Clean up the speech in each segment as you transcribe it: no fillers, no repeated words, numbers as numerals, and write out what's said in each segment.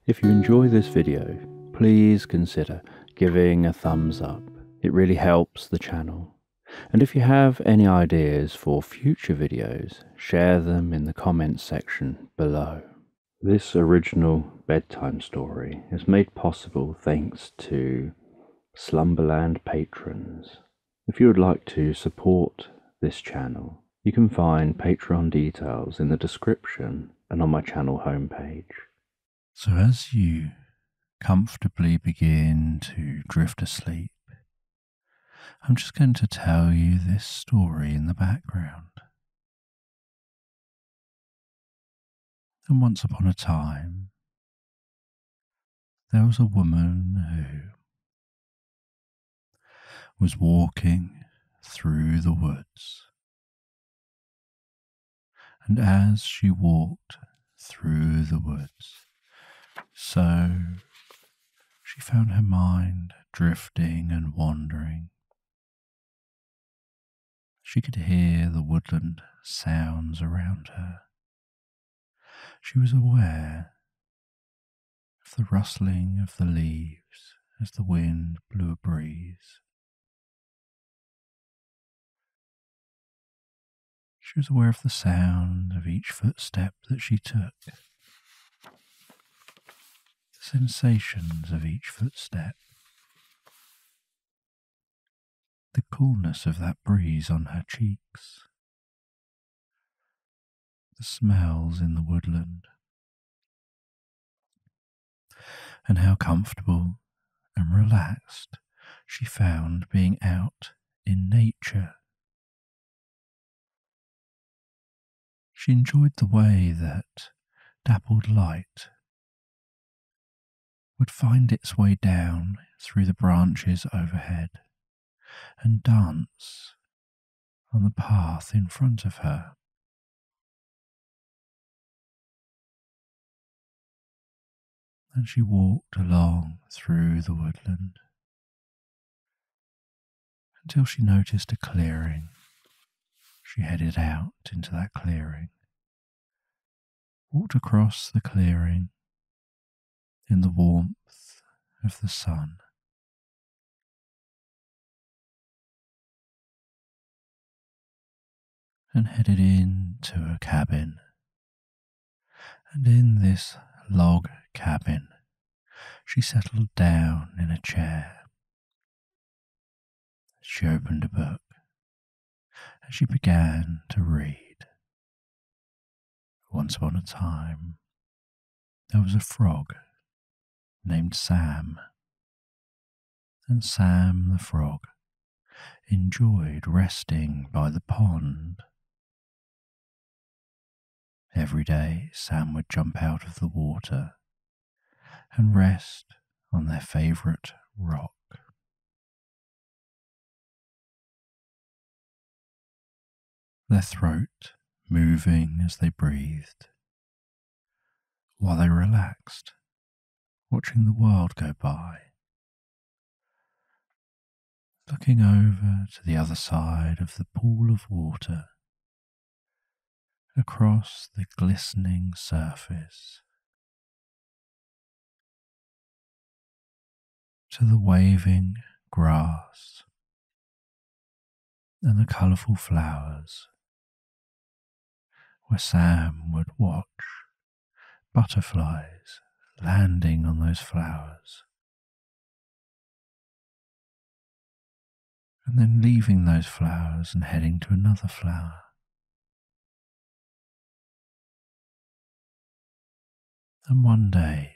If you enjoy this video, please consider giving a thumbs up. It really helps the channel. And if you have any ideas for future videos, share them in the comments section below. This original bedtime story is made possible thanks to Slumberland patrons. If you would like to support this channel, you can find Patreon details in the description and on my channel homepage. So as you comfortably begin to drift asleep, I'm just going to tell you this story in the background. And once upon a time, there was a woman who was walking through the woods. And as she walked through the woods, so she found her mind drifting and wandering. She could hear the woodland sounds around her. She was aware of the rustling of the leaves as the wind blew a breeze. She was aware of the sound of each footstep that she took, the sensations of each footstep, the coolness of that breeze on her cheeks, the smells in the woodland, and how comfortable and relaxed she found being out in nature. She enjoyed the way that dappled light would find its way down through the branches overhead and dance on the path in front of her. And she walked along through the woodland until she noticed a clearing. She headed out into that clearing, walked across the clearing in the warmth of the sun. And headed into a cabin. And in this log cabin, she settled down in a chair. She opened a book and she began to read. Once upon a time, there was a frog named Sam. And Sam the frog enjoyed resting by the pond. Every day, Sam would jump out of the water and rest on their favourite rock. Their throat moving as they breathed, while they relaxed, watching the world go by, looking over to the other side of the pool of water, across the glistening surface, to the waving grass and the colourful flowers, where Sam would watch butterflies landing on those flowers, and then leaving those flowers and heading to another flower. And one day,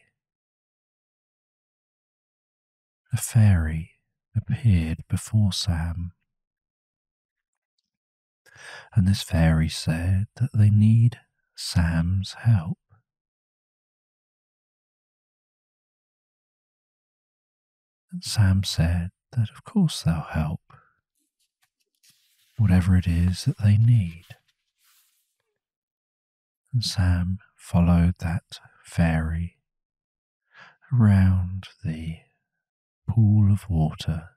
a fairy appeared before Sam, and this fairy said that they need Sam's help. And Sam said that of course they'll help, whatever it is that they need. And Sam followed that fairy around the pool of water,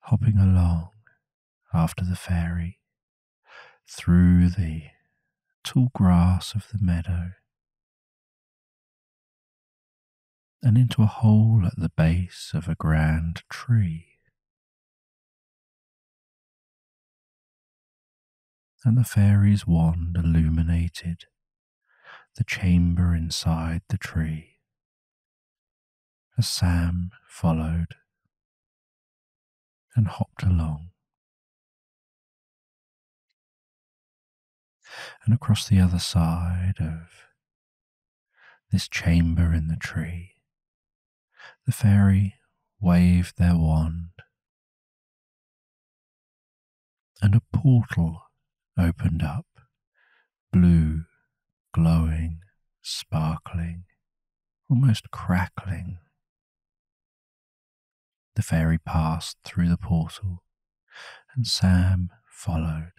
hopping along after the fairy through the tall grass of the meadow, and into a hole at the base of a grand tree. And the fairy's wand illuminated the chamber inside the tree as Sam followed and hopped along. And across the other side of this chamber in the tree, the fairy waved their wand, and a portal opened up, blue, glowing, sparkling, almost crackling. The fairy passed through the portal, and Sam followed.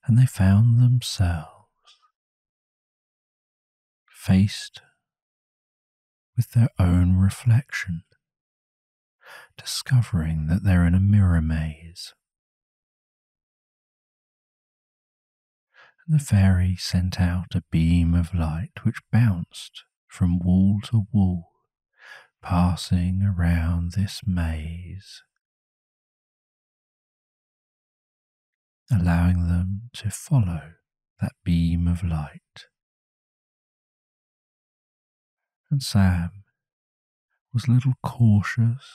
And they found themselves faced with their own reflection, discovering that they're in a mirror maze. And the fairy sent out a beam of light which bounced from wall to wall, passing around this maze, allowing them to follow that beam of light. And Sam was a little cautious,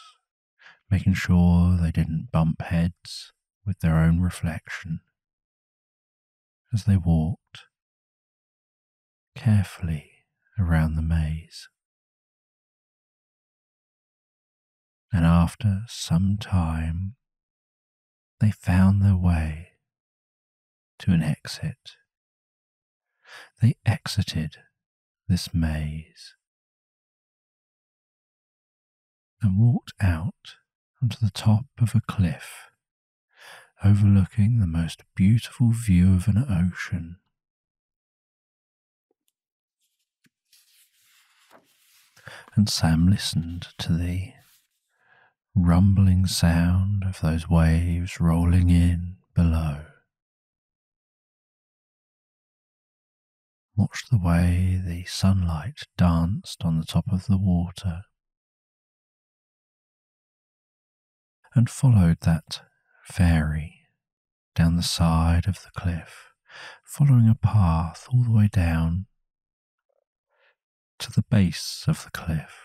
making sure they didn't bump heads with their own reflection as they walked carefully around the maze. And after some time, they found their way to an exit. They exited this maze and walked out onto the top of a cliff overlooking the most beautiful view of an ocean. And Sam listened to the rumbling sound of those waves rolling in below. Watched the way the sunlight danced on the top of the water, and followed that fairy down the side of the cliff, following a path all the way down to the base of the cliff.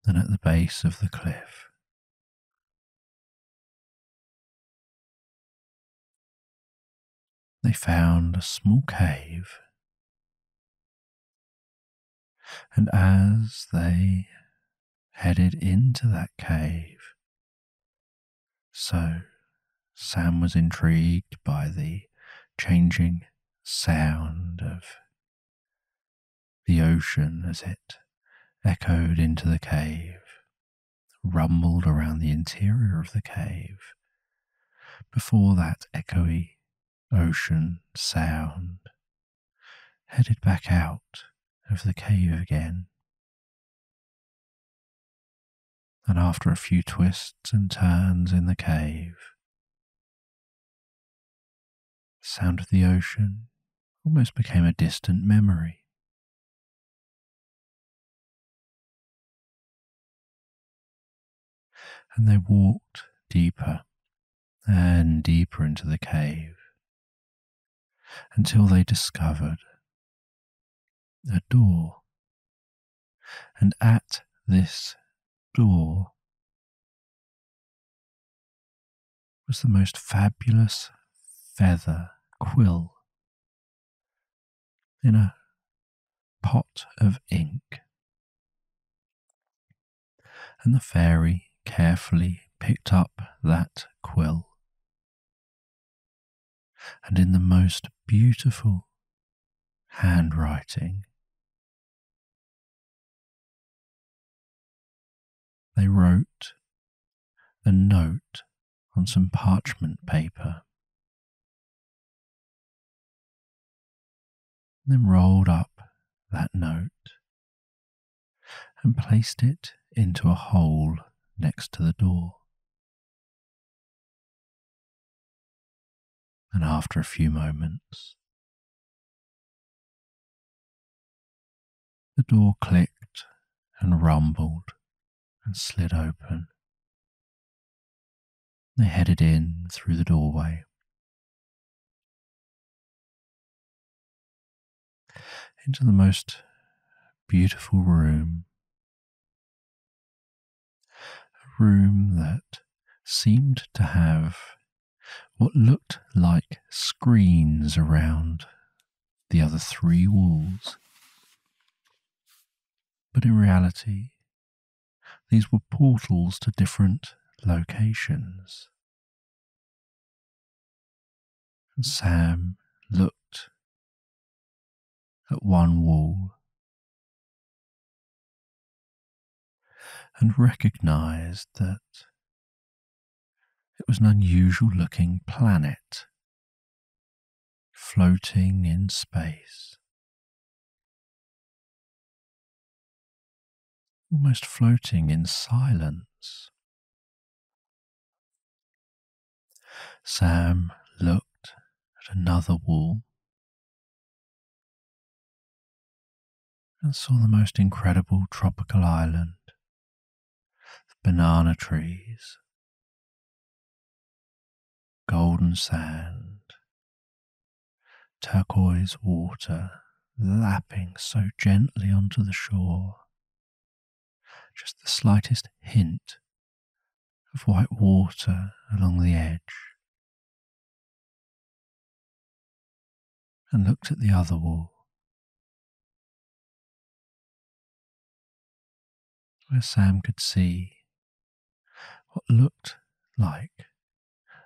And at the base of the cliff, they found a small cave, and as they headed into that cave, so Sam was intrigued by the changing sound of the ocean as it echoed into the cave, rumbled around the interior of the cave, before that echoey ocean sound headed back out of the cave again. And after a few twists and turns in the cave, the sound of the ocean almost became a distant memory. And they walked deeper and deeper into the cave until they discovered a door. And at this door was the most fabulous feather quill in a pot of ink. And the fairy carefully picked up that quill, and in the most beautiful handwriting, they wrote a note on some parchment paper, then rolled up that note and placed it into a hole next to the door. And after a few moments, the door clicked and rumbled and slid open. They headed in through the doorway into the most beautiful room, a room that seemed to have what looked like screens around the other 3 walls. But in reality, these were portals to different locations. And Sam looked at one wall and recognized that it was an unusual looking planet floating in space, almost floating in silence. Sam looked at another wall and saw the most incredible tropical island, banana trees, golden sand, turquoise water lapping so gently onto the shore. Just the slightest hint of white water along the edge. And looked at the other wall, where Sam could see what looked like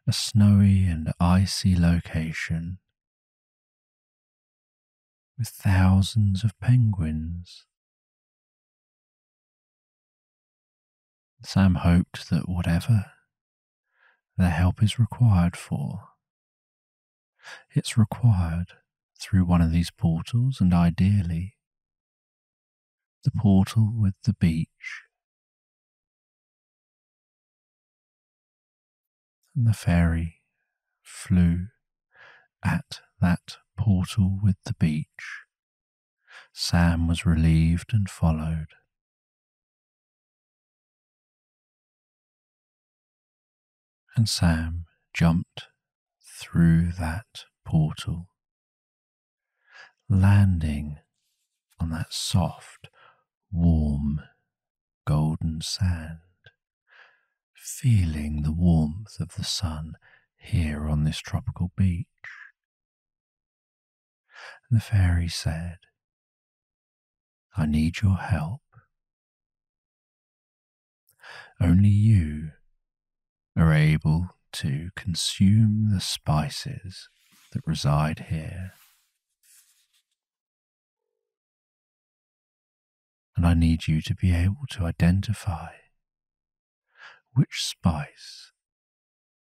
a snowy and icy location with thousands of penguins. Sam hoped that whatever their help is required for, it's required through one of these portals, and ideally the portal with the beach. And the fairy flew at that portal with the beach. Sam was relieved and followed. And Sam jumped through that portal, landing on that soft, warm, golden sand, feeling the warmth of the sun here on this tropical beach. And the fairy said, "I need your help. Only you are able to consume the spices that reside here. And I need you to be able to identify which spice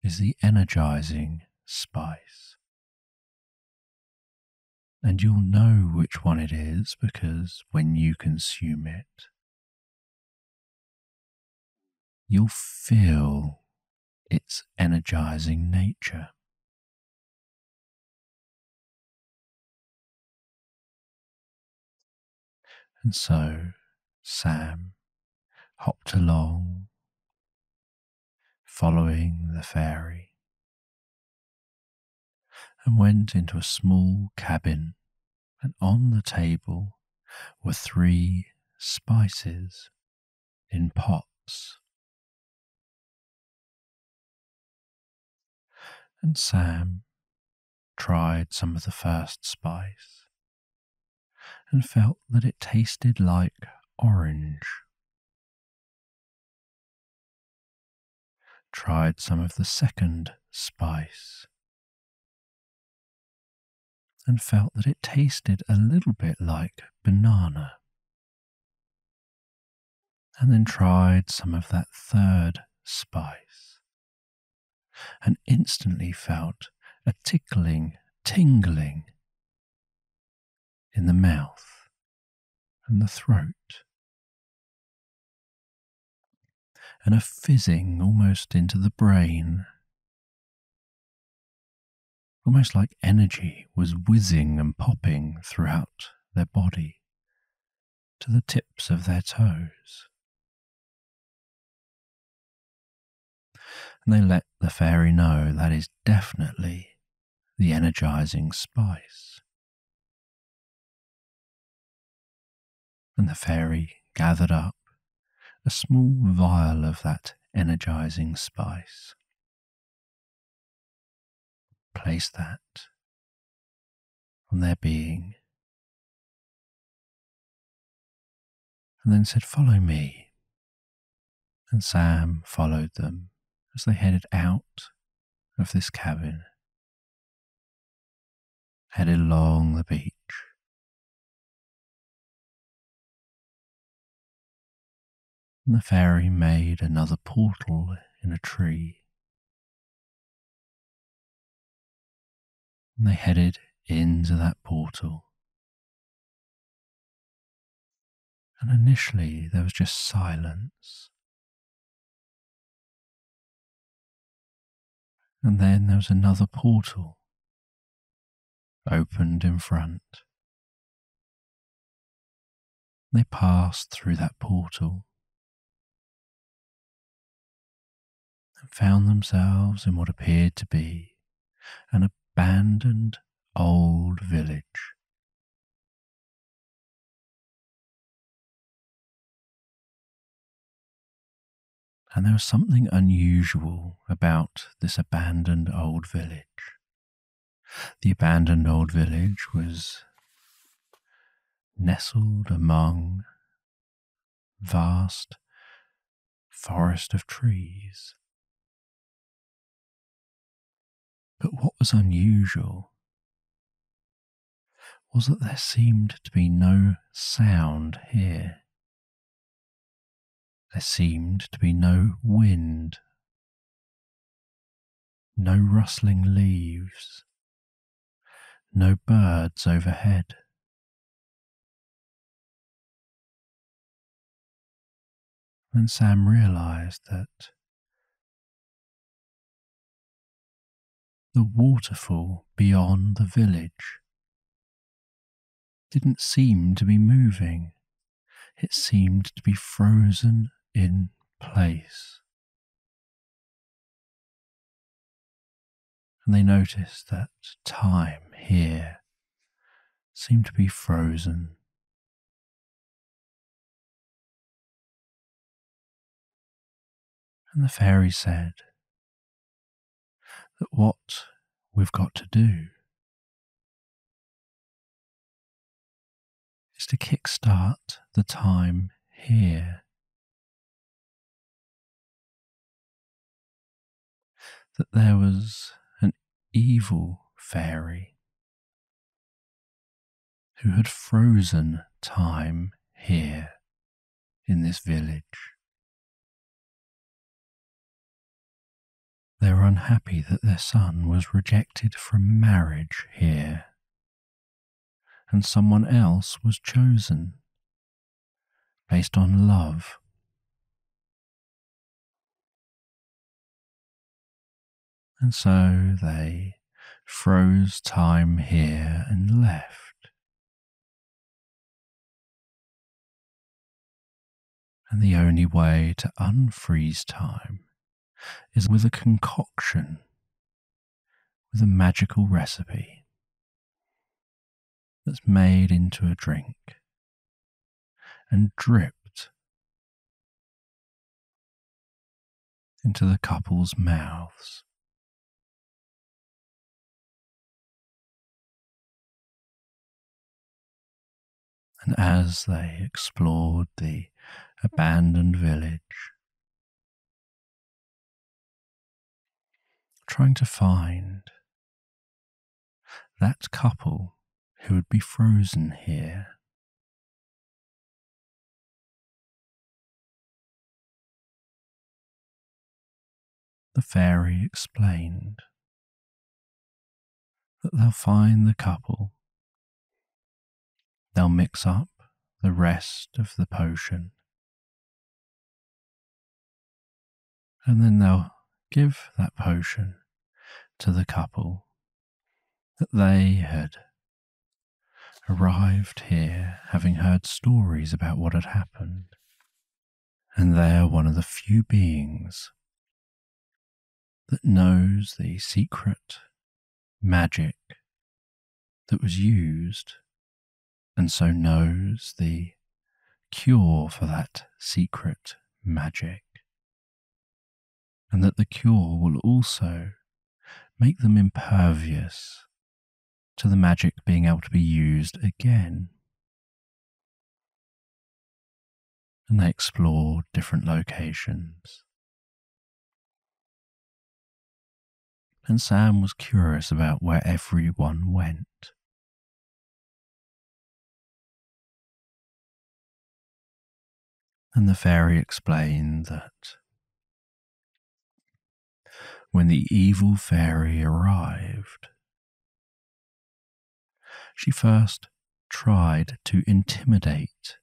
is the energizing spice. And you'll know which one it is because when you consume it, you'll feel its energizing nature." And so Sam hopped along, following the fairy, and went into a small cabin, and on the table were 3 spices in pots. And Sam tried some of the first spice and felt that it tasted like orange. Tried some of the second spice and felt that it tasted a little bit like banana. And then tried some of that third spice and instantly felt a tingling in the mouth and the throat, and a fizzing almost into the brain, almost like energy was whizzing and popping throughout their body to the tips of their toes. And they let the fairy know that is definitely the energizing spice. And the fairy gathered up a small vial of that energizing spice, placed that on their being, and then said, "Follow me." And Sam followed them as they headed out of this cabin, headed along the beach. And the fairy made another portal in a tree, and they headed into that portal. And initially there was just silence. And then there was another portal opened in front. They passed through that portal and found themselves in what appeared to be an abandoned old village. And there was something unusual about this abandoned old village. The abandoned old village was nestled among vast forest of trees. But what was unusual was that there seemed to be no sound here. There seemed to be no wind, no rustling leaves, no birds overhead. And Sam realized that the waterfall beyond the village didn't seem to be moving. It seemed to be frozen in place. And they noticed that time here seemed to be frozen. And the fairy said that what we've got to do is to kickstart the time here. That there was an evil fairy who had frozen time here in this village. They were unhappy that their son was rejected from marriage here, and someone else was chosen based on love. And so they froze time here and left. And the only way to unfreeze time is with a concoction, with a magical recipe that's made into a drink and dripped into the couple's mouths. And as they explored the abandoned village, trying to find that couple who would be frozen here, the fairy explained that they'll find the couple, they'll mix up the rest of the potion, and then they'll give that potion to the couple, that they had arrived here having heard stories about what had happened, and they're one of the few beings that knows the secret magic that was used, and so knows the cure for that secret magic, and that the cure will also make them impervious to the magic being able to be used again. And they explored different locations. And Sam was curious about where everyone went. And the fairy explained that when the evil fairy arrived, she first tried to intimidate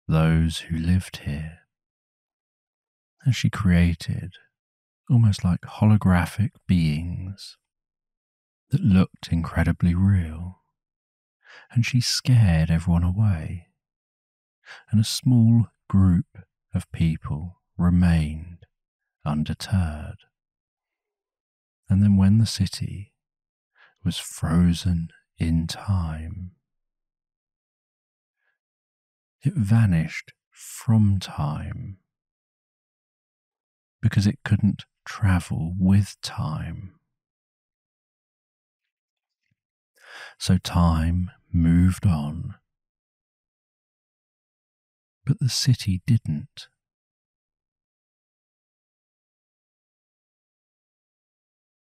those who lived here, and she created almost like holographic beings that looked incredibly real, and she scared everyone away, and a small group of people remained undeterred. And then when the city was frozen in time, it vanished from time because it couldn't travel with time. So time moved on, but the city didn't.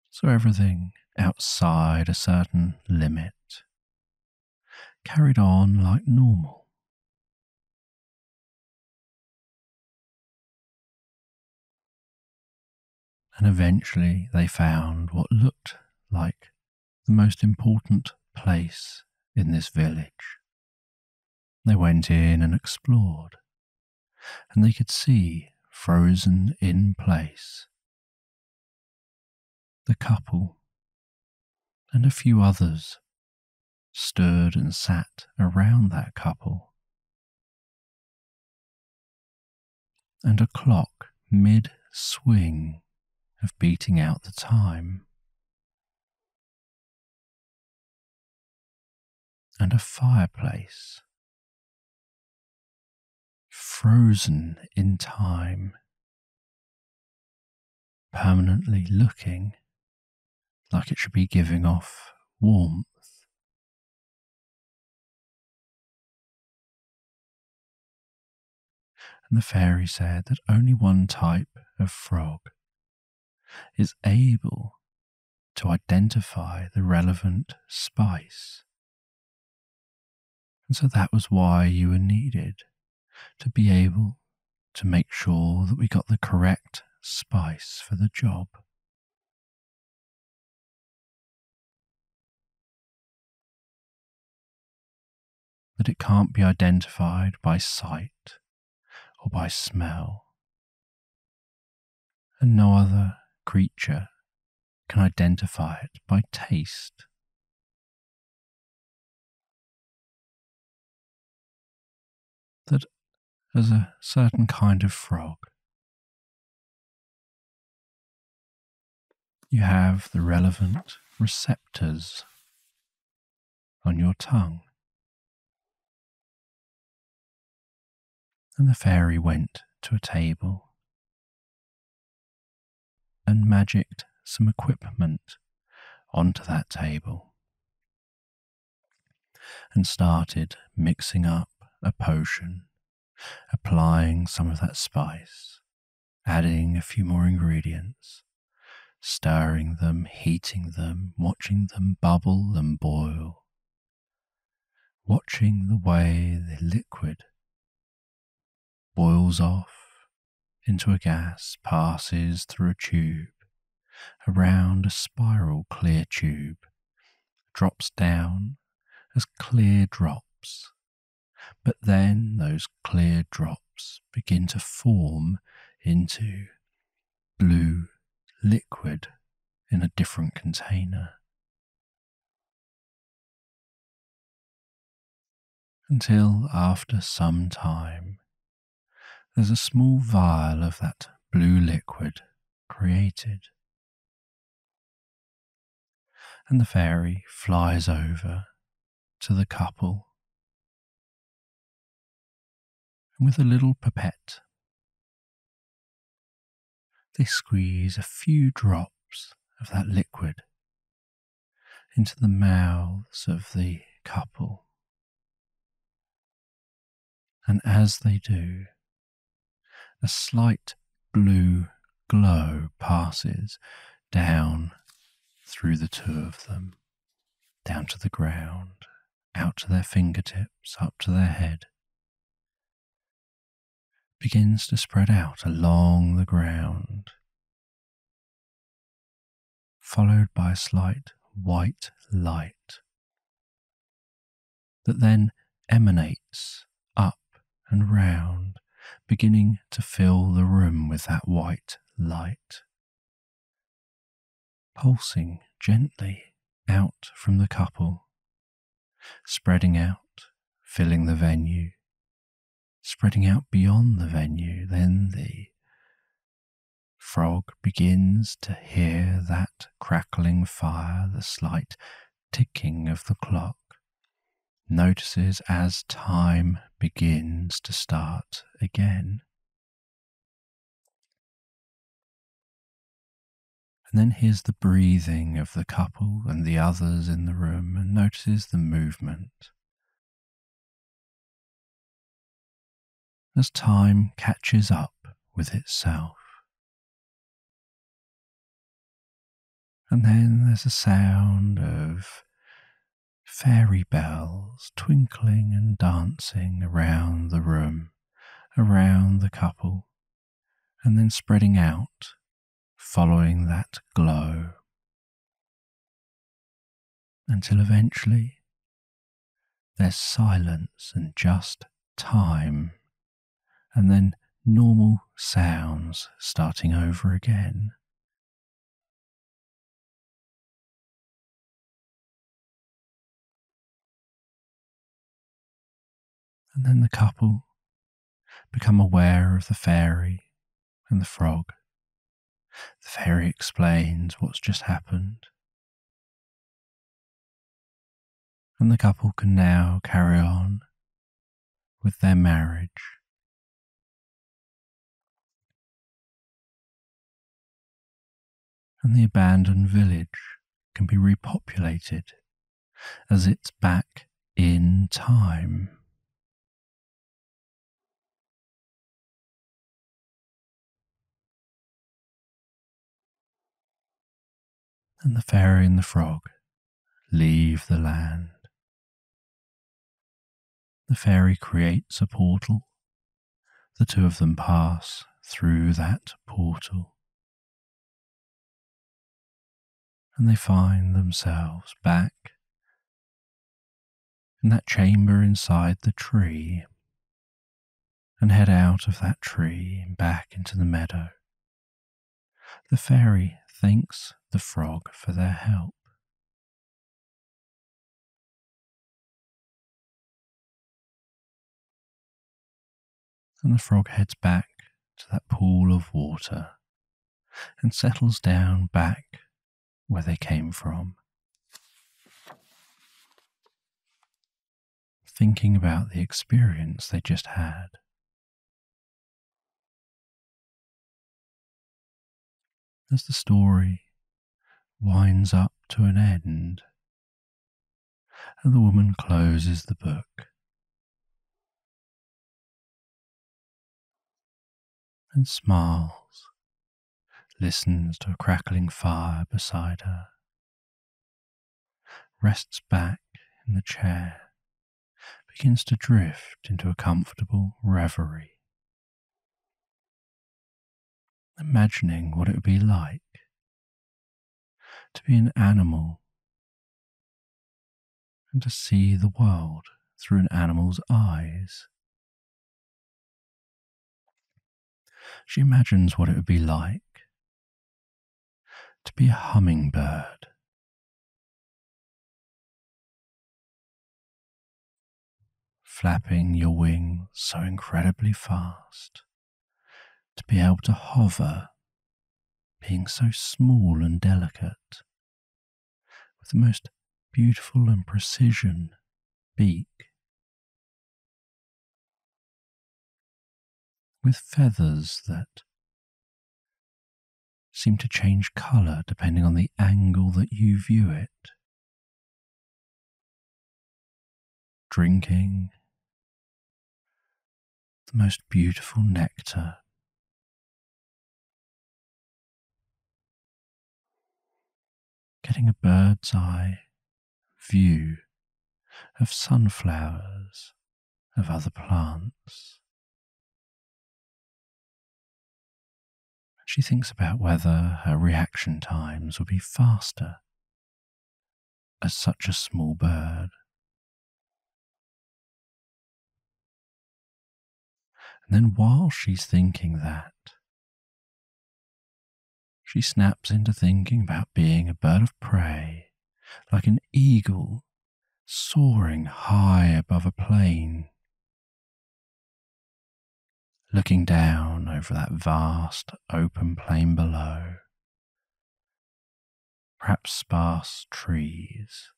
So everything outside a certain limit carried on like normal. And eventually they found what looked like the most important place in this village. They went in and explored, and they could see, frozen in place, the couple and a few others stood and sat around that couple, and a clock mid-swing of beating out the time, and a fireplace frozen in time, permanently looking like it should be giving off warmth. And the fairy said that only one type of frog is able to identify the relevant spice. And so that was why you were needed, to be able to make sure that we got the correct spice for the job. That it can't be identified by sight or by smell, and no other creature can identify it by taste. That as a certain kind of frog, you have the relevant receptors on your tongue. And the fairy went to a table and magicked some equipment onto that table and started mixing up a potion, applying some of that spice, adding a few more ingredients, stirring them, heating them, watching them bubble and boil, watching the way the liquid boils off into a gas, passes through a tube, around a spiral clear tube, drops down as clear drops, but then those clear drops begin to form into blue liquid in a different container. until after some time there's a small vial of that blue liquid created, and the fairy flies over to the couple, and with a little pipette they squeeze a few drops of that liquid into the mouths of the couple. And as they do, a slight blue glow passes down through the two of them, down to the ground, out to their fingertips, up to their head, begins to spread out along the ground, followed by a slight white light that then emanates up and round, beginning to fill the room with that white light, pulsing gently out from the couple, spreading out, filling the venue, spreading out beyond the venue. Then the frog begins to hear that crackling fire, the slight ticking of the clock, notices as time begins to start again. And then hears the breathing of the couple and the others in the room, and notices the movement as time catches up with itself. And then there's a sound of fairy bells twinkling and dancing around the room, around the couple, and then spreading out, following that glow, until eventually there's silence and just time, and then normal sounds starting over again. And then the couple become aware of the fairy and the frog. The fairy explains what's just happened, and the couple can now carry on with their marriage. And the abandoned village can be repopulated as it's back in time. And the fairy and the frog leave the land. The fairy creates a portal. The two of them pass through that portal, and they find themselves back in that chamber inside the tree, and head out of that tree and back into the meadow. The fairy thanks the frog for their help. And the frog heads back to that pool of water and settles down back where they came from, thinking about the experience they just had. As the story winds up to an end, and the woman closes the book and smiles, listens to a crackling fire beside her, rests back in the chair, begins to drift into a comfortable reverie, imagining what it would be like to be an animal and to see the world through an animal's eyes. She imagines what it would be like to be a hummingbird, flapping your wings so incredibly fast, to be able to hover, being so small and delicate, with the most beautiful and precision beak, with feathers that seem to change colour depending on the angle that you view it, drinking the most beautiful nectar, getting a bird's eye view of sunflowers, of other plants. She thinks about whether her reaction times will be faster as such a small bird. And then while she's thinking that, she snaps into thinking about being a bird of prey, like an eagle soaring high above a plain, looking down over that vast open plain below, perhaps sparse trees,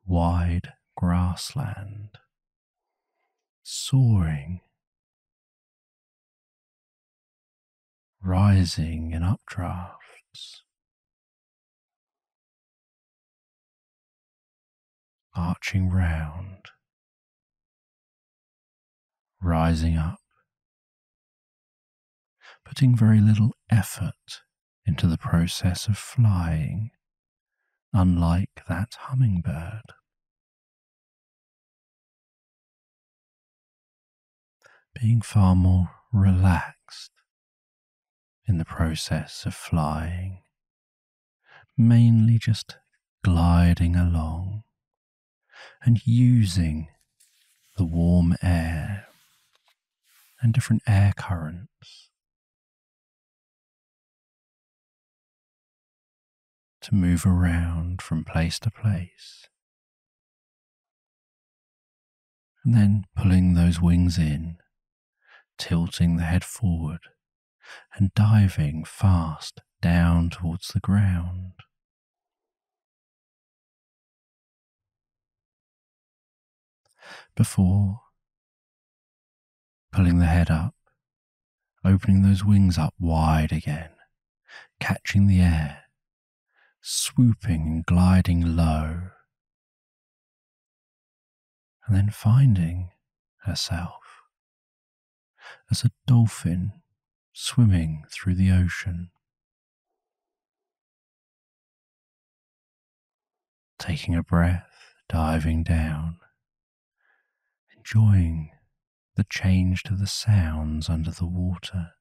wide grassland, soaring, rising in updrafts, arching round, rising up, putting very little effort into the process of flying, unlike that hummingbird. Being far more relaxed in the process of flying, mainly just gliding along and using the warm air and different air currents to move around from place to place, and then pulling those wings in, tilting the head forward and diving fast down towards the ground. Before pulling the head up, opening those wings up wide again, catching the air, swooping and gliding low, and then finding herself as a dolphin swimming through the ocean, taking a breath, diving down, enjoying the change to the sounds under the water.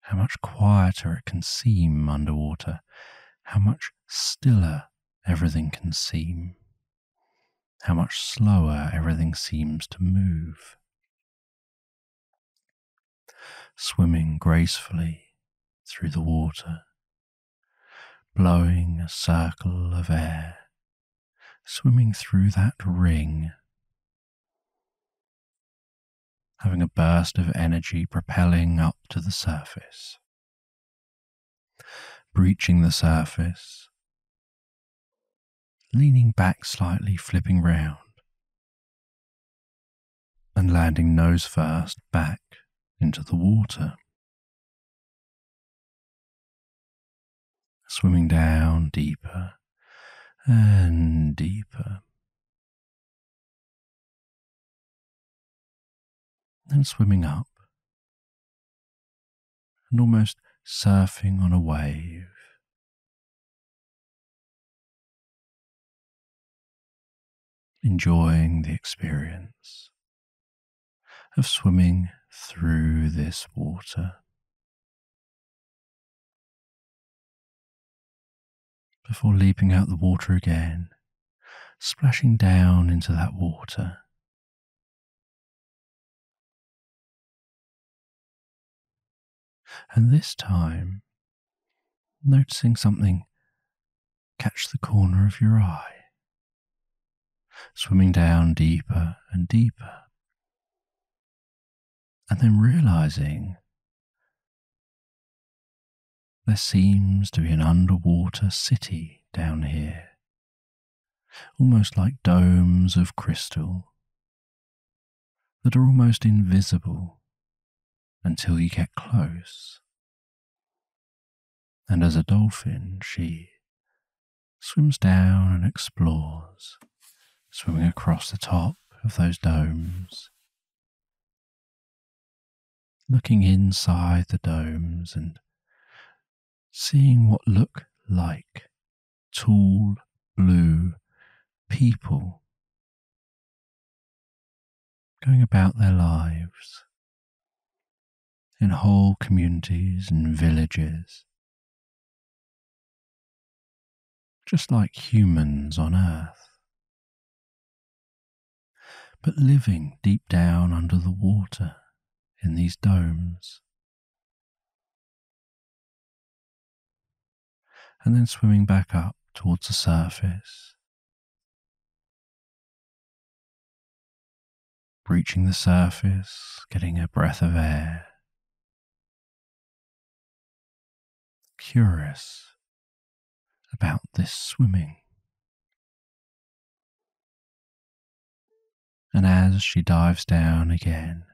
How much quieter it can seem underwater, how much stiller everything can seem, how much slower everything seems to move. Swimming gracefully through the water, blowing a circle of air, swimming through that ring, having a burst of energy propelling up to the surface, breaching the surface, leaning back slightly, flipping round, and landing nose first back into the water, swimming down deeper and deeper, then swimming up and almost surfing on a wave, enjoying the experience of swimming through this water, before leaping out the water again, splashing down into that water, and this time noticing something catch the corner of your eye, swimming down deeper and deeper, and then realizing there seems to be an underwater city down here, almost like domes of crystal that are almost invisible until you get close. And as a dolphin, she swims down and explores, swimming across the top of those domes, looking inside the domes and seeing what look like tall blue people going about their lives in whole communities and villages, just like humans on Earth, but living deep down under the water in these domes, and then swimming back up towards the surface, reaching the surface, getting a breath of air, curious about this swimming. And as she dives down again,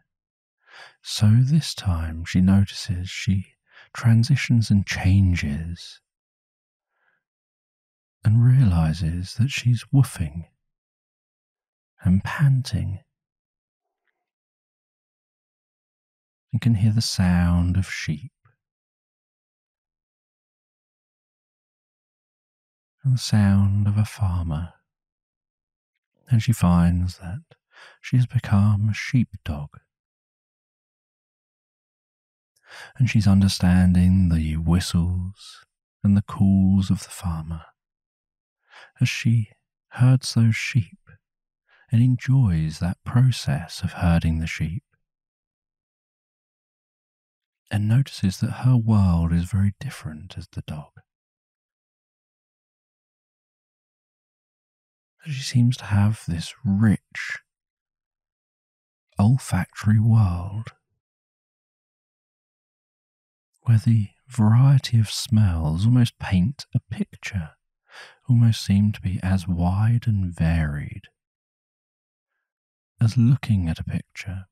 so this time she notices she transitions and changes and realizes that she's woofing and panting and can hear the sound of sheep and the sound of a farmer. And she finds that she has become a sheepdog. And she's understanding the whistles and the calls of the farmer as she herds those sheep and enjoys that process of herding the sheep, and notices that her world is very different as the dog. She seems to have this rich, olfactory world where the variety of smells almost paint a picture, almost seem to be as wide and varied as looking at a picture.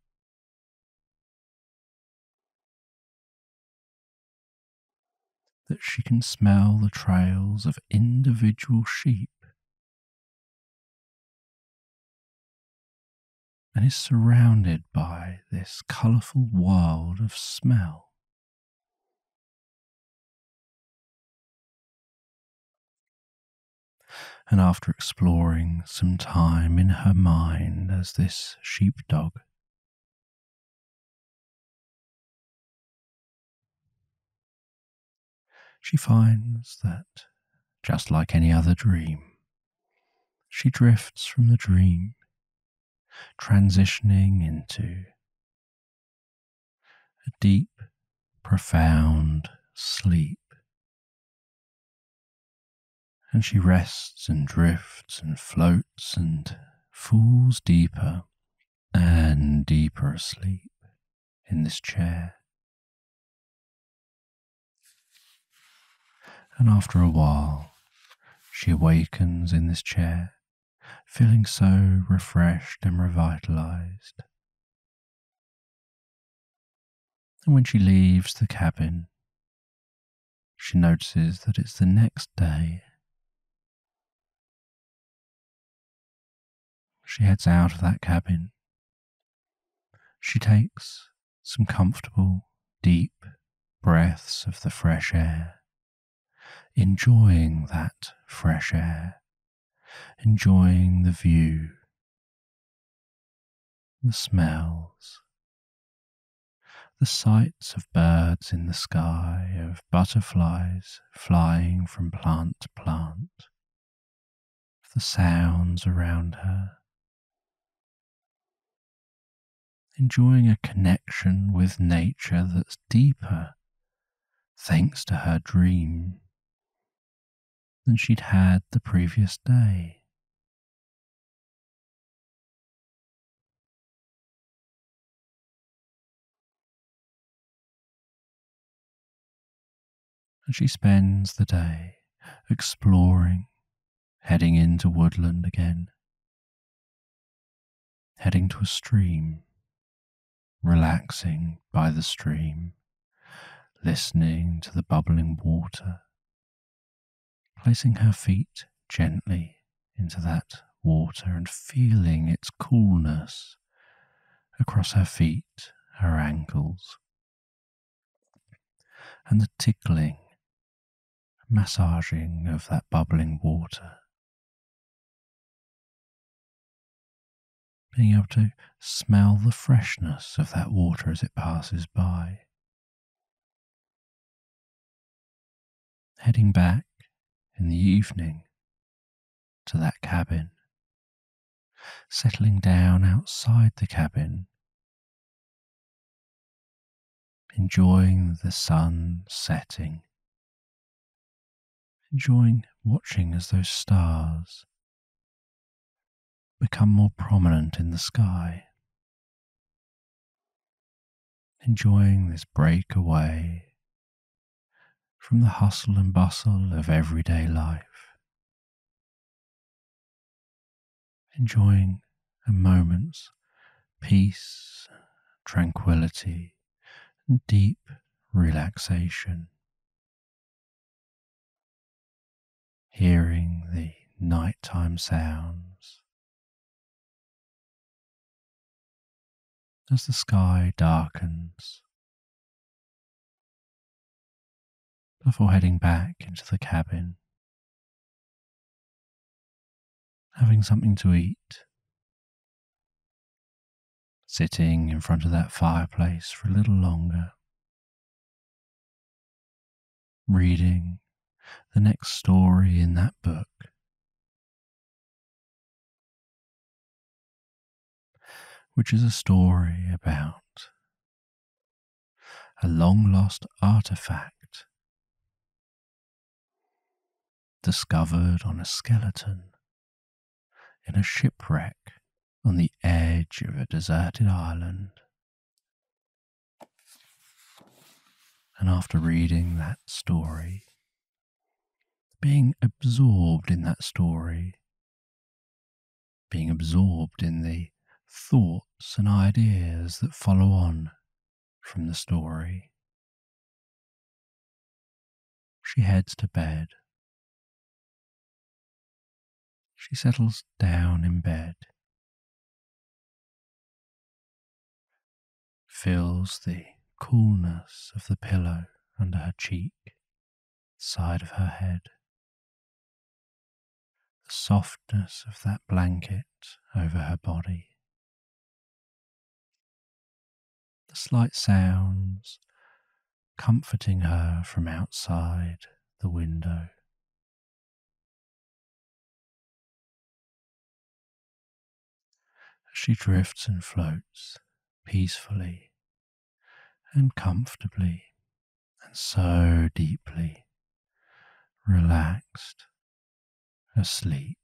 That she can smell the trails of individual sheep and is surrounded by this colourful world of smell. And after exploring some time in her mind as this sheepdog, she finds that, just like any other dream, she drifts from the dream, transitioning into a deep, profound sleep. And she rests and drifts and floats and falls deeper and deeper asleep in this chair. And after a while, she awakens in this chair, feeling so refreshed and revitalized. And when she leaves the cabin, she notices that it's the next day. She heads out of that cabin. She takes some comfortable, deep breaths of the fresh air, enjoying that fresh air, enjoying the view, the smells, the sights of birds in the sky, of butterflies flying from plant to plant, the sounds around her, enjoying a connection with nature that's deeper thanks to her dream than she'd had the previous day. And she spends the day exploring, heading into woodland again, heading to a stream, relaxing by the stream, listening to the bubbling water, placing her feet gently into that water and feeling its coolness across her feet, her ankles, and the tickling, massaging of that bubbling water. Being able to smell the freshness of that water as it passes by. Heading back in the evening to that cabin, settling down outside the cabin, enjoying the sun setting, enjoying watching as those stars become more prominent in the sky, enjoying this break away from the hustle and bustle of everyday life, enjoying a moment's peace, tranquility, and deep relaxation, hearing the nighttime sounds as the sky darkens, before heading back into the cabin, having something to eat, sitting in front of that fireplace for a little longer, reading the next story in that book, which is a story about a long-lost artifact discovered on a skeleton in a shipwreck on the edge of a deserted island. And after reading that story, being absorbed in that story, being absorbed in the thoughts and ideas that follow on from the story, she heads to bed. She settles down in bed, feels the coolness of the pillow under her cheek, side of her head, the softness of that blanket over her body, the slight sounds comforting her from outside the window. As she drifts and floats peacefully and comfortably and so deeply relaxed asleep.